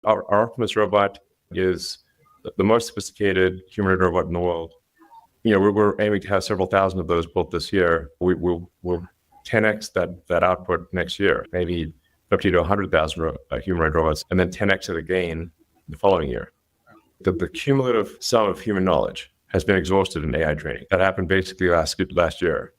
Our Optimus robot is the most sophisticated humanoid robot in the world. We're aiming to have several thousand of those built this year. We'll 10x that output next year, maybe 50 to 100,000 humanoid robots, and then 10x it again the following year. The cumulative sum of human knowledge has been exhausted in AI training. That happened basically last year.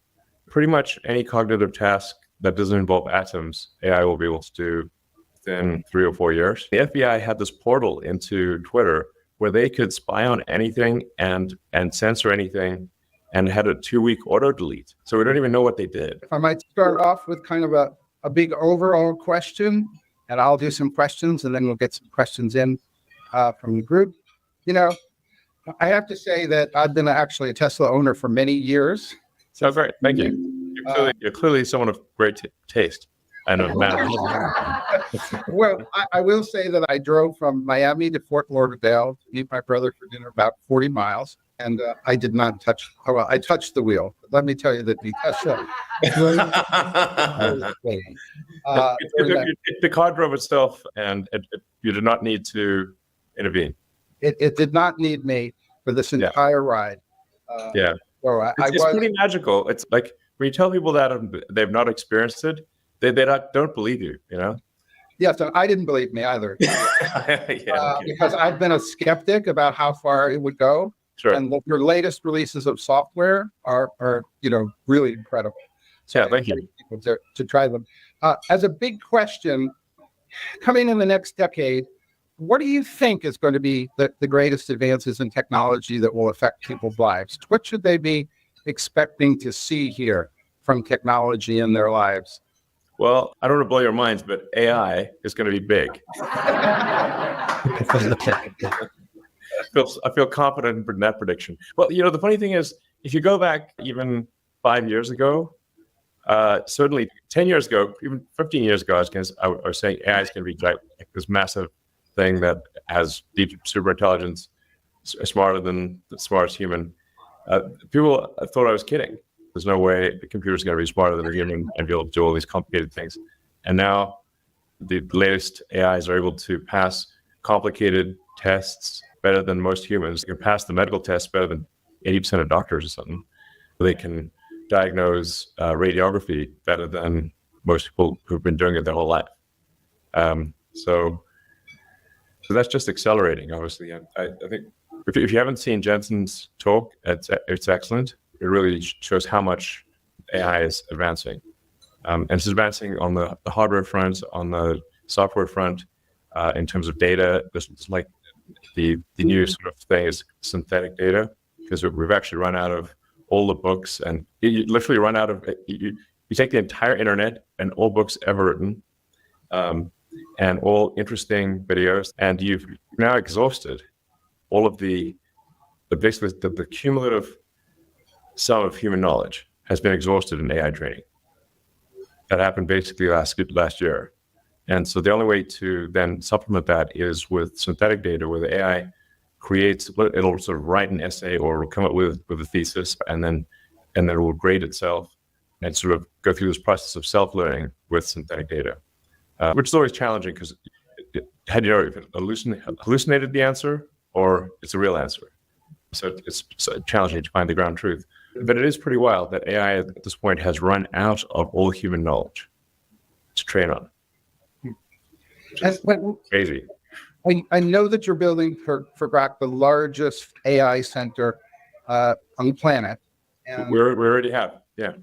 Pretty much any cognitive task that doesn't involve atoms, AI will be able to do within 3 or 4 years. The FBI had this portal into Twitter where they could spy on anything and censor anything, and had a 2-week auto delete. So we don't even know what they did. If I might start off with kind of a big overall question, and I'll do some questions, and then we'll get some questions in from the group. I have to say that I've been actually a Tesla owner for many years. So great, thank you. You're clearly someone of great taste. I know. Well, I will say that I drove from Miami to Fort Lauderdale to meet my brother for dinner, about 40 miles. And I did not touch, I touched the wheel. But let me tell you that the Tesla. The car drove itself, and you did not need to intervene. It did not need me for this entire ride. Yeah. So it's pretty magical. It's like when you tell people that they've not experienced it, they don't believe you, Yes, and I didn't believe me either. Because I've been a skeptic about how far it would go. Sure. And your latest releases of software are really incredible. So thank you. People to try them. As a big question, coming in the next decade, what do you think is going to be the greatest advances in technology that will affect people's lives? What should they be expecting to see here from technology in their lives? Well, I don't want to blow your minds, but AI is going to be big. I feel confident in that prediction. Well, the funny thing is, if you go back even 5 years ago, certainly 10 years ago, even 15 years ago, I was saying AI is going to be like this massive thing that has deep super intelligence, smarter than the smartest human. People thought I was kidding. There's no way the computer's going to be smarter than a human and be able to do all these complicated things. And now the latest AIs are able to pass complicated tests better than most humans. They can pass the medical tests better than 80% of doctors or something. They can diagnose radiography better than most people who've been doing it their whole life. So that's just accelerating, obviously. I think if you haven't seen Jensen's talk, it's excellent. It really shows how much AI is advancing. And it's advancing on the hardware front, on the software front, in terms of data. This is like the new sort of thing is synthetic data, because we've actually run out of all the books, and you literally run out of, you take the entire internet and all books ever written, and all interesting videos, and you've now exhausted all of basically the cumulative sum of human knowledge has been exhausted in AI training. That happened basically last year. And so the only way to then supplement that is with synthetic data, where the AI it'll sort of write an essay or it'll come up with a thesis, and then it will grade itself and sort of go through this process of self-learning with synthetic data, which is always challenging, because how do you know if it hallucinated the answer or it's a real answer? So it's challenging to find the ground truth. But it is pretty wild that AI at this point has run out of all human knowledge to train on. Crazy. I know that you're building for Grok the largest AI center on the planet. And we already have, yeah.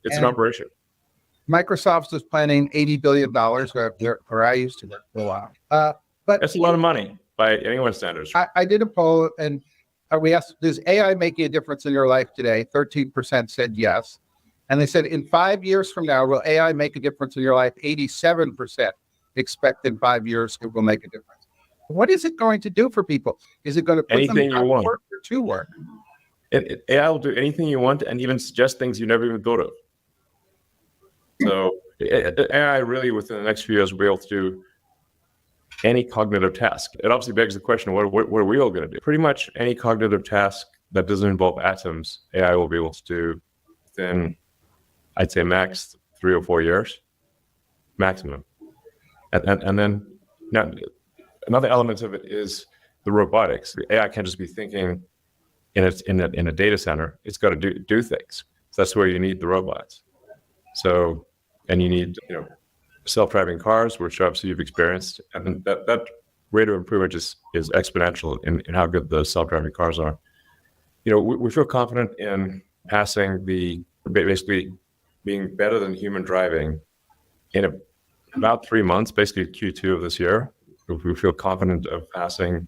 It's an operation. Microsoft is planning $80 billion, where I used to work for a while. But that's a lot of money by anyone's standards. I did a poll, and we asked, does AI making a difference in your life today? 13% said yes. And they said, in 5 years from now, will AI make a difference in your life? 87% expect in 5 years it will make a difference. What is it going to do for people? Is it going to put anything them you want work or to work? AI will do anything you want, and even suggest things you never even thought of. So AI really, within the next few years, will be able to do any cognitive task. It obviously begs the question, what are we all going to do? Pretty much any cognitive task that doesn't involve atoms, AI will be able to do within, I'd say, max 3 or 4 years, maximum. And then, now, another element of it is the robotics. The AI can't just be thinking in a data center. It's got to do things. So that's where you need the robots. So, and you need, self-driving cars, which obviously you've experienced, and that rate of improvement is exponential in how good the self-driving cars are. We feel confident in passing basically being better than human driving in about 3 months, basically Q2 of this year. We feel confident of passing,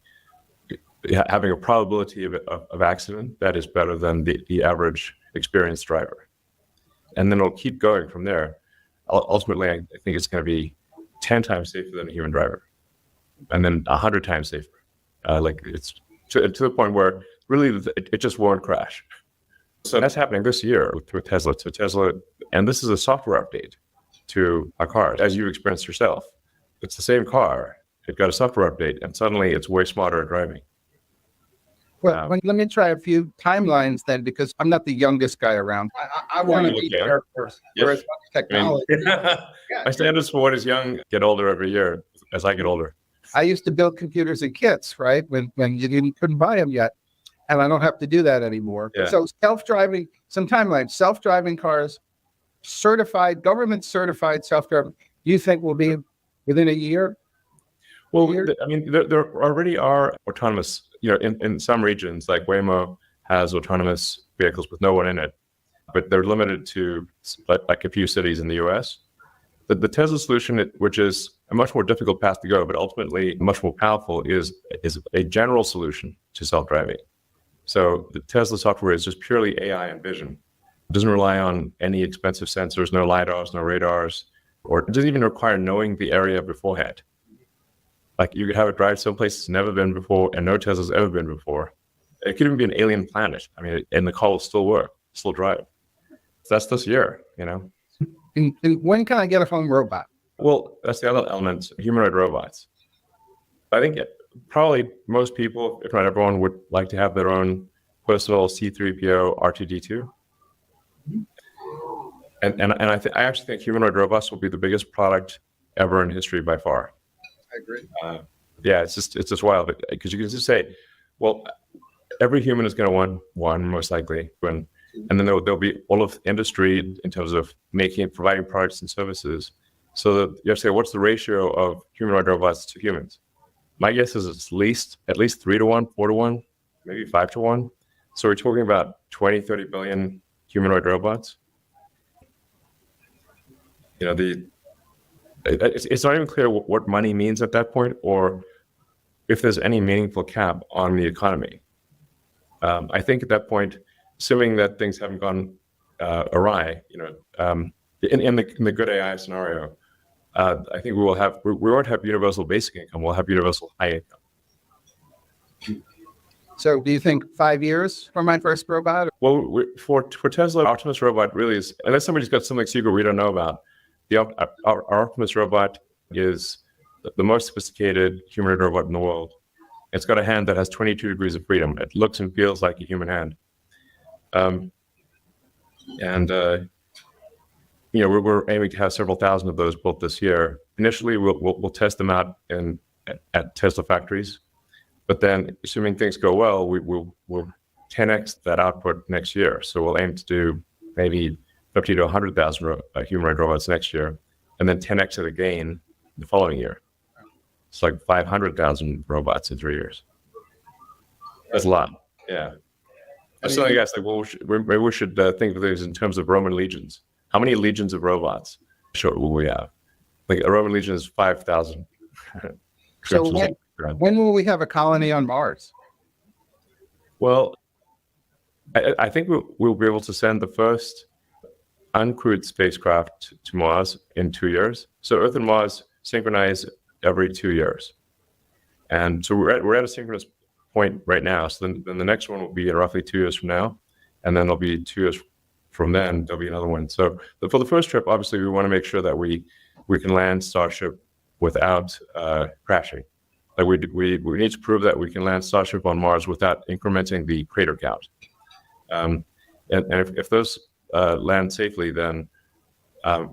having a probability of accident that is better than the average experienced driver. And then it'll keep going from there. Ultimately, I think it's going to be 10 times safer than a human driver, and then 100 times safer. It's to the point where really it just won't crash. So that's happening this year with Tesla. So Tesla, and this is a software update to our cars, as you experienced yourself. It's the same car. It got a software update, and suddenly it's way smarter at driving. Well, let me try a few timelines then, because I'm not the youngest guy around. I want to be there first. Whereas technology. My standards for what is young get older every year as I get older. I used to build computers in kits, right? When you couldn't buy them yet. And I don't have to do that anymore. Yeah. So some timelines, self-driving cars, government certified self-driving, you think will be within a year? Well, there already are autonomous, in some regions, like Waymo has autonomous vehicles with no one in it, but they're limited to like a few cities in the US. The Tesla solution, which is a much more difficult path to go, but ultimately much more powerful, is a general solution to self-driving. So the Tesla software is just purely AI and vision. It doesn't rely on any expensive sensors, no LiDARs, no radars, or it doesn't even require knowing the area beforehand. Like you could have it drive someplace it's never been before and no Tesla's ever been before. It could even be an alien planet. And the car will still work, still drive. So that's this year, And when can I get a home robot? Well, that's the other element, humanoid robots. I think probably most people, if not everyone, would like to have their own personal C-3PO R2-D2. And I actually think humanoid robots will be the biggest product ever in history by far. I agree. It's just wild because you can just say, well, every human is going to want one most likely, and then there'll be all of industry in terms of providing products and services. So that you have to say, what's the ratio of humanoid robots to humans? My guess is it's at least 3 to 1, 4 to 1, maybe 5 to 1. So we're talking about 20, 30 billion humanoid robots. It's not even clear what money means at that point, or if there's any meaningful cap on the economy. I think at that point, assuming that things haven't gone awry, in the good AI scenario, I think we won't have universal basic income. We'll have universal high income. So do you think 5 years for my first robot? Well, for Tesla, Optimus robot really is, unless somebody's got something secret we don't know about, our Optimus robot is the most sophisticated humanoid robot in the world. It's got a hand that has 22 degrees of freedom. It looks and feels like a human hand. We're aiming to have several thousand of those built this year. Initially, we'll test them out at Tesla factories, but then assuming things go well, we'll 10x that output next year. So we'll aim to do maybe 50 to 100,000 humanoid robots next year, and then 10x it again the following year. It's like 500,000 robots in 3 years. That's a lot. Yeah. I was telling you guys, maybe we should think of these in terms of Roman legions. How many legions of robots will we have? Like a Roman legion is 5,000. So when will we have a colony on Mars? Well, I think we'll be able to send the first uncrewed spacecraft to Mars in 2 years. So Earth and Mars synchronize every 2 years. And so we're at a synchronous point right now. So then the next one will be roughly 2 years from now. And then there'll be 2 years from then, there'll be another one. So for the first trip, obviously, we want to make sure that we can land Starship without crashing. Like we need to prove that we can land Starship on Mars without incrementing the crater count. And if those land safely, then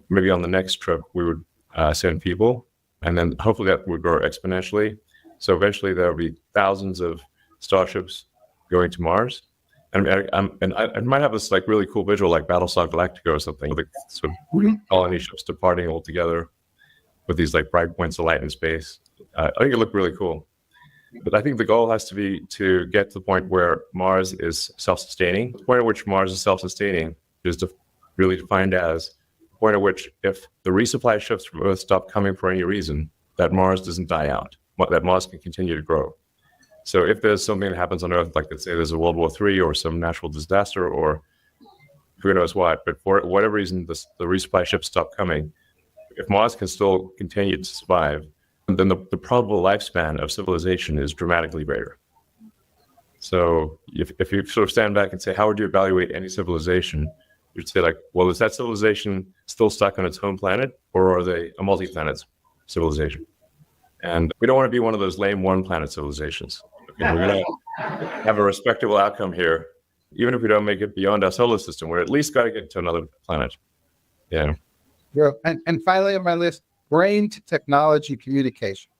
maybe on the next trip we would send people, and then hopefully that would grow exponentially. So eventually there will be thousands of starships going to Mars. And I might have this like really cool visual like Battlestar Galactica or something, like sort of colony ships departing all together with these like bright points of light in space. I think it looked really cool. But I think the goal has to be to get to the point where Mars is self-sustaining. The point at which Mars is self-sustaining is really defined as the point at which if the resupply ships from Earth stop coming for any reason, that Mars doesn't die out, that Mars can continue to grow. So if there's something that happens on Earth, like let's say there's a World War III or some natural disaster or who knows what, but for whatever reason, the resupply ships stop coming, if Mars can still continue to survive, then the probable lifespan of civilization is dramatically greater. So if you sort of stand back and say, how would you evaluate any civilization? You'd say like, well, is that civilization still stuck on its home planet or are they a multi-planet civilization? And we don't want to be one of those lame one-planet civilizations. Okay, we're going to have a respectable outcome here. Even if we don't make it beyond our solar system, we're at least got to get to another planet. Yeah. And finally on my list, brain to technology communication.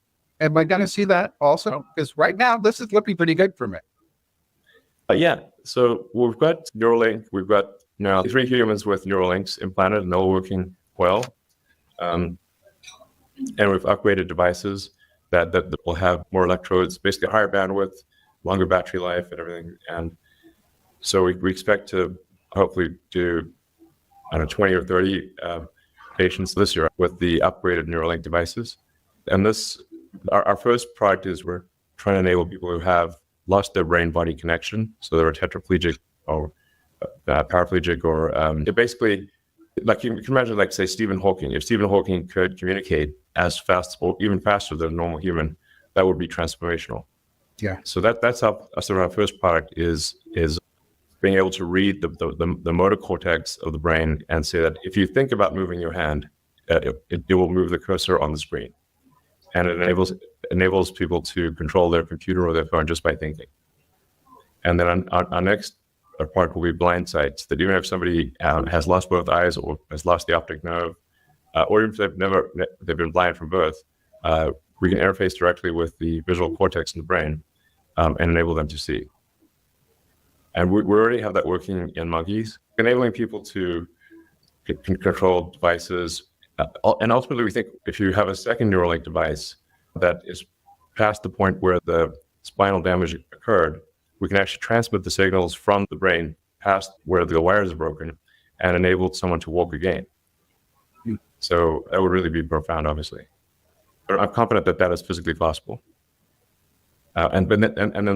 Am I going to see that also? Because right now, this is looking pretty good for me. Yeah. So we've got Neuralink. We've got now 3 humans with Neuralinks implanted, and they're all working well. And we've upgraded devices that will have more electrodes, basically higher bandwidth, longer battery life, and everything. And so we expect to hopefully do, I don't know, 20 or 30 patients this year with the upgraded Neuralink devices. And this, our first product is we're trying to enable people who have lost their brain-body connection, so they're tetraplegic or paraplegic, or basically, like you can imagine, like say Stephen Hawking. If Stephen Hawking could communicate as fast or even faster than a normal human, that would be transformational. Yeah. So that's our first product is being able to read the motor cortex of the brain and say that if you think about moving your hand, it will move the cursor on the screen, and it enables people to control their computer or their phone just by thinking. And then our next part will be blind sight, that even if somebody has lost both eyes or has lost the optic nerve, or even if they've been blind from birth, we can interface directly with the visual cortex in the brain and enable them to see. And we already have that working in monkeys, enabling people to control devices. And ultimately, we think if you have a second Neuralink device that is past the point where the spinal damage occurred, we can actually transmit the signals from the brain past where the wires are broken and enable someone to walk again. So that would really be profound, obviously. But I'm confident that that is physically possible. And then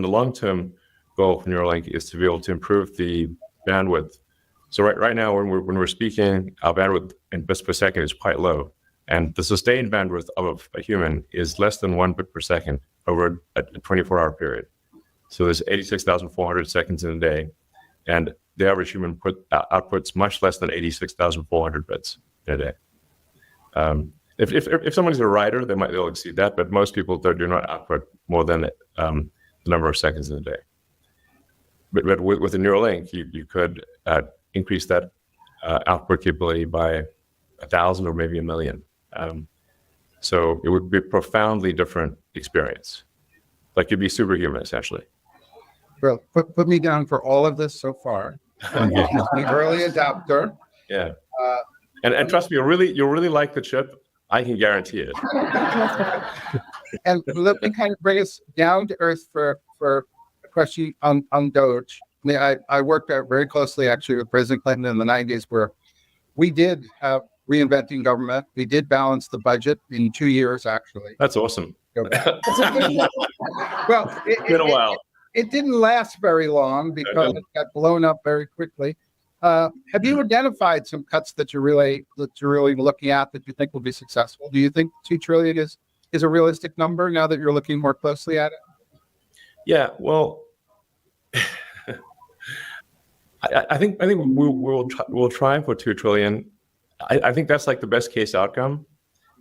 the long-term goal for Neuralink is to be able to improve the bandwidth. So right now, when we're speaking, our bandwidth in bits per second is quite low, and the sustained bandwidth of a human is less than 1 bit per second over a 24-hour period. So there's 86,400 seconds in a day, and the average human outputs much less than 86,400 bits in a day. If someone's a writer, they'll exceed that, but most people do not output more than the number of seconds in a day. But with a Neuralink, you could increase that output capability by 1,000 or maybe 1 million. So it would be a profoundly different experience. Like you'd be superhuman, essentially. Well, put me down for all of this so far. The early adopter. Yeah. And trust me, you'll really like the chip. I can guarantee it. And let me kind of bring us down to earth for a question on Doge. I worked out very closely actually with President Clinton in the 90s, where we did have reinventing government. We did balance the budget in 2 years, actually. That's awesome. Well, It's been a while. It didn't last very long because it got blown up very quickly. Have you identified some cuts that you're really looking at that you think will be successful? Do you think $2 trillion is a realistic number now that you're looking more closely at it? Yeah, well, I think we'll try for $2 trillion. I think that's like the best case outcome,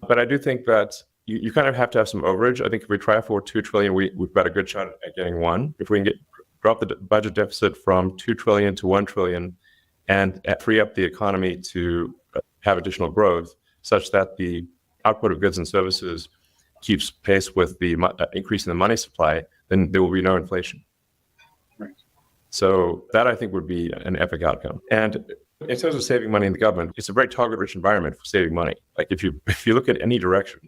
but I do think that you kind of have to have some overage. I think if we try for $2 trillion, we've got a good shot at getting one. If we can drop the budget deficit from $2 trillion to $1 trillion and free up the economy to have additional growth, such that the output of goods and services keeps pace with the increase in the money supply, then there will be no inflation. Right. So that, I think, would be an epic outcome. And in terms of saving money in the government, it's a very target-rich environment for saving money. Like if you look at any direction,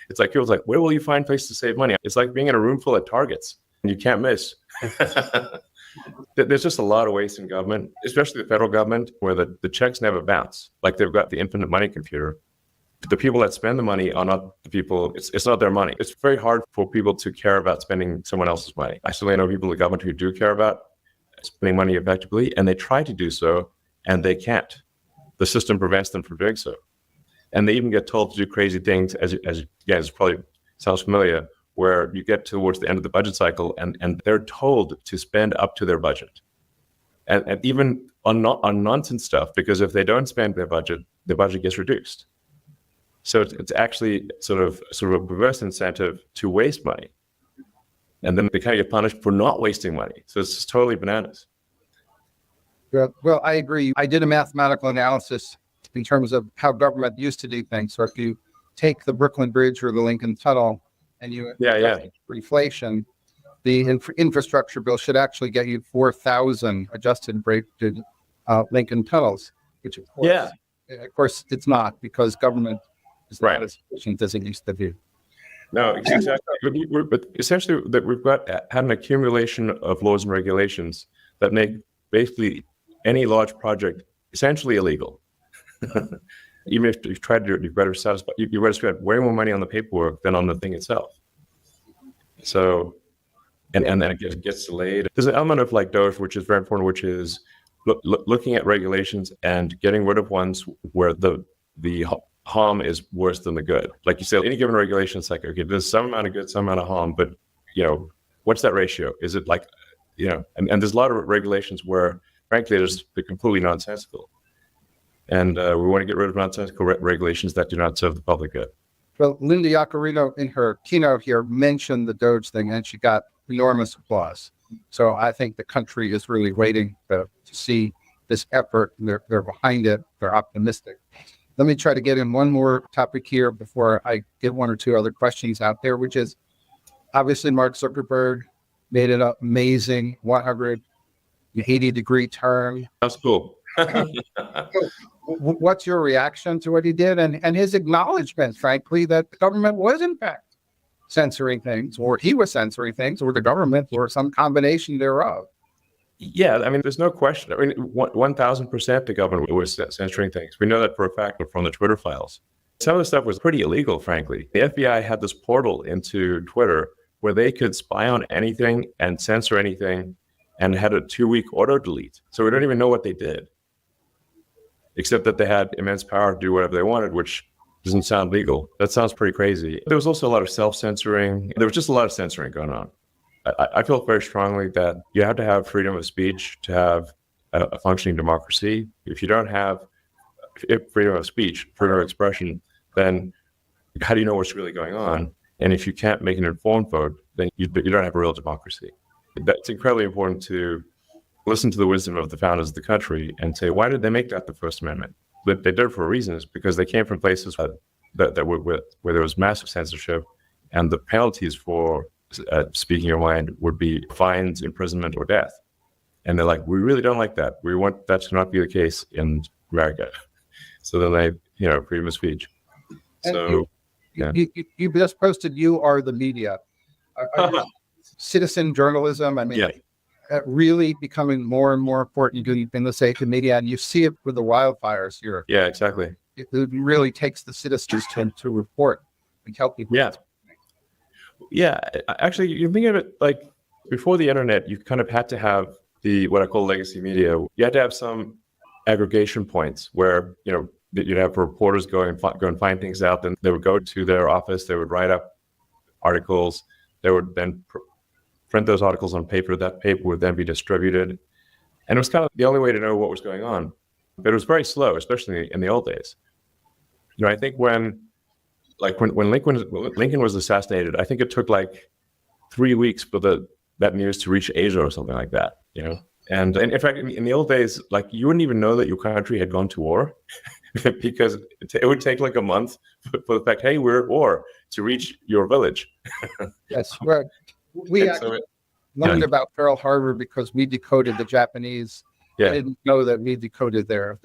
it's like people's like, where will you find places to save money? It's like being in a room full of targets and you can't miss. There's just a lot of waste in government, especially the federal government, where the checks never bounce. Like they've got the infinite money computer. The people that spend the money are not the people, it's not their money. It's very hard for people to care about spending someone else's money. I certainly know people in the government who do care about spending money effectively, and they try to do so, and they can't. The system prevents them from doing so. And they even get told to do crazy things, as probably sounds familiar, where you get towards the end of the budget cycle and they're told to spend up to their budget. And even on nonsense stuff, because if they don't spend their budget gets reduced. So it's actually sort of a perverse incentive to waste money. And then they kind of get punished for not wasting money. So it's just totally bananas. Well, I agree. I did a mathematical analysis in terms of how government used to do things. So if you take the Brooklyn Bridge or the Lincoln Tunnel and you inflation, the infrastructure bill should actually get you 4,000 adjusted Lincoln tunnels, which of course it's not, because government is not as efficient as it used to be. No, exactly. But essentially, that we've had an accumulation of laws and regulations that make basically any large project essentially illegal. Even if you've tried to do it, you've got to satisfy. You've got to spend way more money on the paperwork than on the thing itself. So, and then it gets delayed. There's an element of like DOGE, which is very important, which is looking at regulations and getting rid of ones where the harm is worse than the good. Like you said, any given regulation, it's like, okay, there's some amount of good, some amount of harm, but what's that ratio? Is it like, and there's a lot of regulations where, frankly, they're completely nonsensical. And we want to get rid of nonsensical regulations that do not serve the public good. Well, Linda Yaccarino, in her keynote here, mentioned the DOGE thing, and she got enormous applause. So I think the country is really waiting to see this effort. They're behind it. They're optimistic. Let me try to get in one more topic here before I get one or two other questions out there, which is obviously Mark Zuckerberg made an amazing 180-degree turn. That's cool. What's your reaction to what he did and his acknowledgement, frankly, that the government was in fact censoring things, or he was censoring things, or the government, or some combination thereof? Yeah, I mean, there's no question. I mean, 1,000% the government was censoring things. We know that for a fact from the Twitter files. Some of the stuff was pretty illegal, frankly. The FBI had this portal into Twitter where they could spy on anything and censor anything, and had a 2-week auto delete. So we don't even know what they did, except that they had immense power to do whatever they wanted, which doesn't sound legal. That sounds pretty crazy. There was also a lot of self-censoring. There was just a lot of censoring going on. I feel very strongly that you have to have freedom of speech to have a functioning democracy. If you don't have freedom of speech, freedom of expression, then how do you know what's really going on? And if you can't make an informed vote, then you don't have a real democracy. That's incredibly important to listen to the wisdom of the founders of the country and say, why did they make that the First Amendment? But they did it for reasons, because they came from places where there was massive censorship, and the penalties for speaking your mind would be fines, imprisonment, or death. And they're like, we really don't like that. We want that to not be the case in America. So then they, freedom of speech. So, you just posted, you are the media. Citizen journalism, really becoming more and more important in the sake of media, and you see it with the wildfires here. Yeah, exactly. It really takes the citizens to report and tell people. Yeah, actually, you think of it like before the internet, you kind of had to have what I call legacy media. You had to have some aggregation points where, you'd have reporters go and find things out. Then they would go to their office, they would write up articles, they would then print those articles on paper. That paper would then be distributed. And it was kind of the only way to know what was going on. But it was very slow, especially in the old days. I think when Lincoln was assassinated, I think it took like 3 weeks for that news to reach Asia or something like that, And in fact, in the old days, like you wouldn't even know that your country had gone to war because it would take like a month for the fact, hey, we're at war, to reach your village. Yes, we actually learned about Pearl Harbor because we decoded the Japanese. Yeah. I didn't know that we decoded their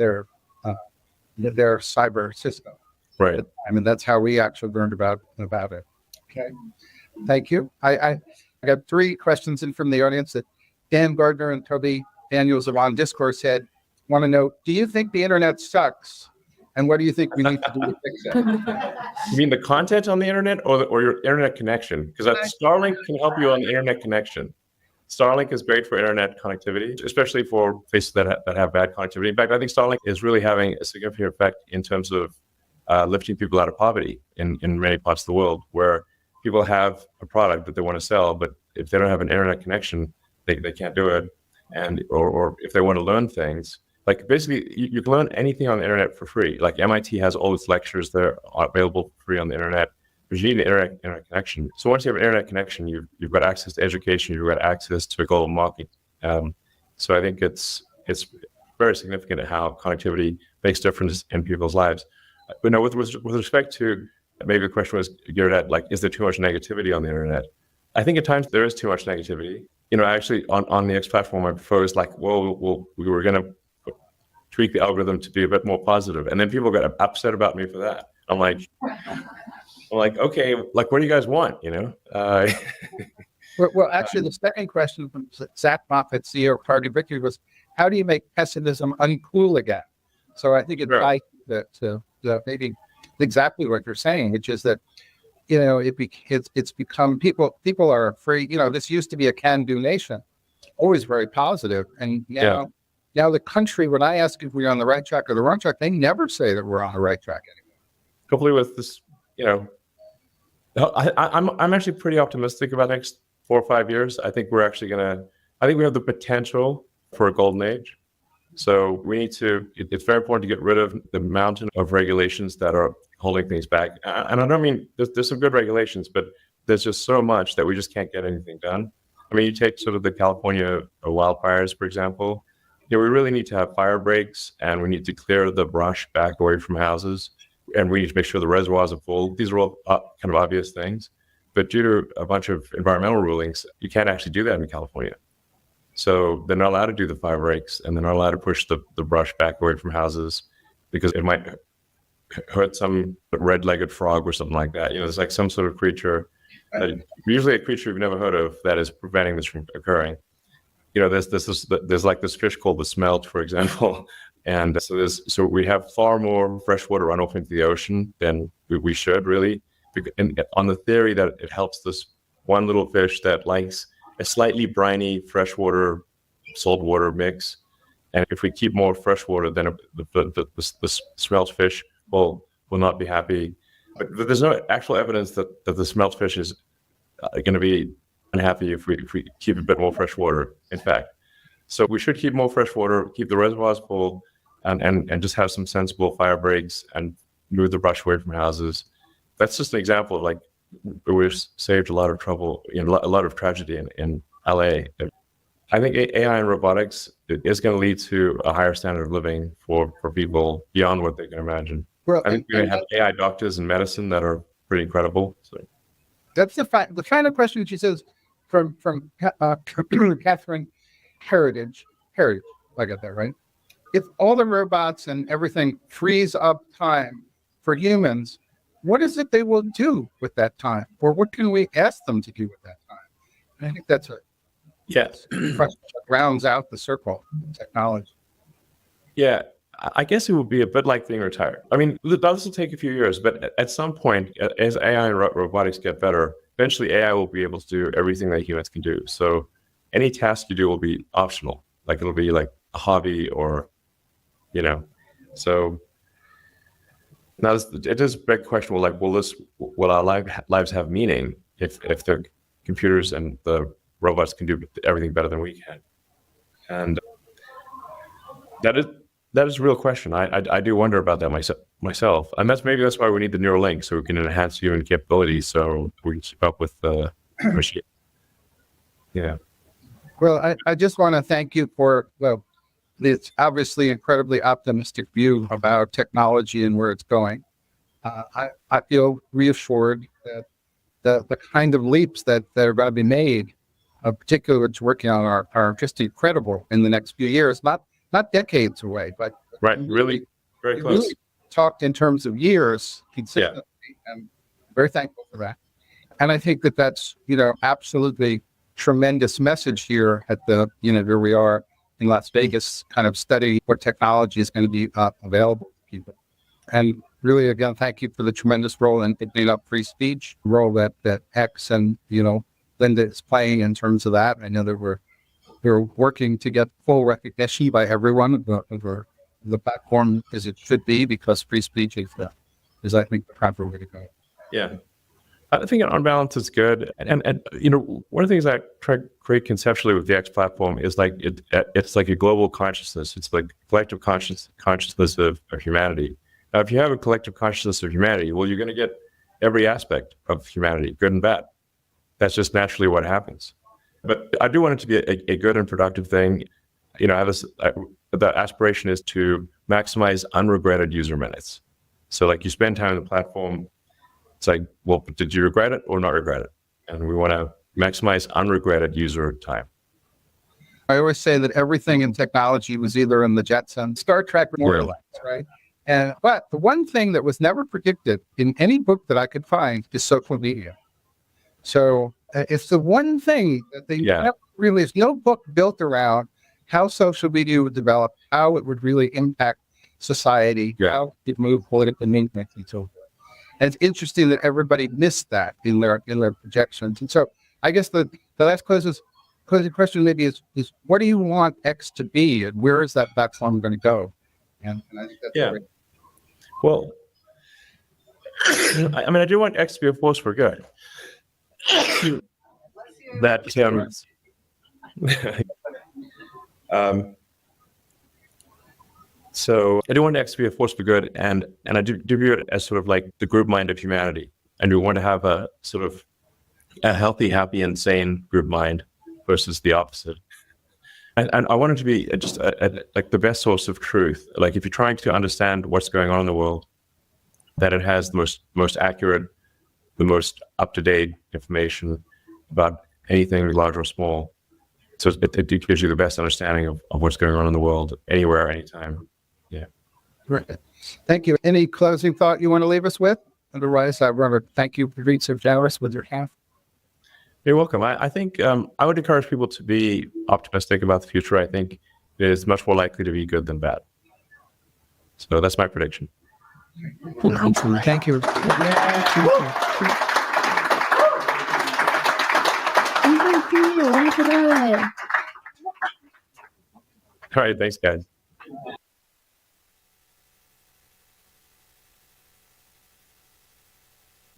cyber system. Right. I mean, that's how we actually learned about it. Okay, thank you. I got 3 questions in from the audience that Dan Gardner and Toby Daniels of On Discourse said, want to know, do you think the internet sucks? And what do you think we need to do to fix it? You mean the content on the internet or your internet connection? Because Starlink can help you on the internet connection. Starlink is great for internet connectivity, especially for places that have bad connectivity. In fact, I think Starlink is really having a significant effect in terms of lifting people out of poverty in many parts of the world, where people have a product that they want to sell, but if they don't have an internet connection, they can't do it. And or if they want to learn things, like basically you can learn anything on the internet for free. Like MIT has all its lectures that are available for free on the internet, but you need an internet connection. So once you have an internet connection, you've got access to education, you've got access to a global market. So I think it's very significant how connectivity makes difference in people's lives. But no, with respect to, maybe the question was geared at, like, is there too much negativity on the internet? I think at times there is too much negativity. Actually on the X platform, I proposed like, well, we were going to tweak the algorithm to be a bit more positive, and then people got upset about me for that. I'm like, okay, like, what do you guys want? Well, actually, the second question from Zach Moffat, CEO of Party Victory, was, how do you make pessimism uncool again? So I think it ties to maybe exactly what you're saying, which is that, it's become, people are afraid. This used to be a can-do nation, always very positive, and now the country, when I ask if we're on the right track or the wrong track, they never say that we're on the right track anymore. Hopefully, with this, I'm actually pretty optimistic about the next 4 or 5 years. I think we have the potential for a golden age. So we need to, it's very important to get rid of the mountain of regulations that are holding things back. And I don't mean, there's some good regulations, but there's just so much that we just can't get anything done. I mean, you take sort of the California wildfires, for example. We really need to have fire breaks, and we need to clear the brush back away from houses, and we need to make sure the reservoirs are full. These are all kind of obvious things, but due to a bunch of environmental rulings, you can't actually do that in California. So they're not allowed to do the fire breaks, and they're not allowed to push the brush back away from houses because it might hurt some red-legged frog or something like that. There's like some sort of creature, usually a creature you've never heard of, that is preventing this from occurring. There's like this fish called the smelt, for example, and so we have far more freshwater runoff into the ocean than we should really, on the theory that it helps this one little fish that likes a slightly briny freshwater saltwater mix, and if we keep more freshwater, then the smelt fish will not be happy. But there's no actual evidence that the smelt fish is going to be unhappy if we keep a bit more fresh water, in fact. So we should keep more fresh water, keep the reservoirs full, and just have some sensible fire breaks and move the brush away from houses. That's just an example of like, we've saved a lot of trouble, a lot of tragedy in LA. I think AI and robotics is going to lead to a higher standard of living for people beyond what they can imagine. Well, I think we're going to have AI doctors in medicine that are pretty incredible. So. That's the final question. She says from Catherine Heritage. I got that right. If all the robots and everything frees up time for humans, what is it they will do with that time, or what can we ask them to do with that time? And I think that's a question that rounds out the circle of technology. Yeah, I guess it would be a bit like being retired. I mean, this will take a few years, but at some point, as AI and robotics get better, eventually AI will be able to do everything that humans can do. So any task you do will be optional. Like it'll be like a hobby or, so now it is a big question. Will our lives have meaning if the computers and the robots can do everything better than we can? And that is a real question. I do wonder about that myself, and that's why we need the Neuralink, so we can enhance human capabilities, so we can keep up with the machine. Yeah. Well, I just want to thank you for it's obviously incredibly optimistic view about technology and where it's going. I feel reassured that the kind of leaps that are going to be made, particularly what's working on, are just incredible in the next few years, not decades away, but Right. Really very close. Really talked in terms of years consistently, and very thankful for that. And I think that's, absolutely tremendous message here at the, where we are in Las Vegas, kind of study what technology is going to be available to people. And really, again, thank you for the tremendous role in picking up free speech, role that X and, Linda is playing in terms of that. I know that we're working to get full recognition by everyone of the platform as it should be, because free speech is I think, the proper way to go. Yeah. I think on balance it's good. And one of the things I try to create conceptually with the X platform is like it's like a global consciousness. It's like collective consciousness of humanity. Now, if you have a collective consciousness of humanity, well, you're going to get every aspect of humanity, good and bad. That's just naturally what happens. But I do want it to be a good and productive thing. The aspiration is to maximize unregretted user minutes. So like you spend time on the platform, it's like, well, did you regret it or not regret it? And we want to maximize unregretted user time. I always say that everything in technology was either in the Jetsons, Star Trek, or Neuralink, right? But the one thing that was never predicted in any book that I could find is social media. So it's the one thing that they never really, there's no book built around how social media would develop, how it would really impact society, how it moved politically, and so forth. And it's interesting that everybody missed that in their projections. And so I guess the last closing question maybe is what do you want X to be, and where is that platform going to go? And I think that's great. Well, I do want X to be a force for good. So I do want X to be a force for good, and I do view it as sort of like the group mind of humanity. And we want to have a sort of a healthy, happy, and sane group mind versus the opposite. And I want it to be just like the best source of truth. Like if you're trying to understand what's going on in the world, that it has the most accurate, the most up-to-date information about anything large or small. So it gives you the best understanding of what's going on in the world, anywhere, anytime. Yeah. Great. Thank you. Any closing thought you want to leave us with? Otherwise, I want to thank you for being so generous with your time. You're welcome. I think I would encourage people to be optimistic about the future. I think it is much more likely to be good than bad. So that's my prediction. Thank you. All right. Thanks, guys.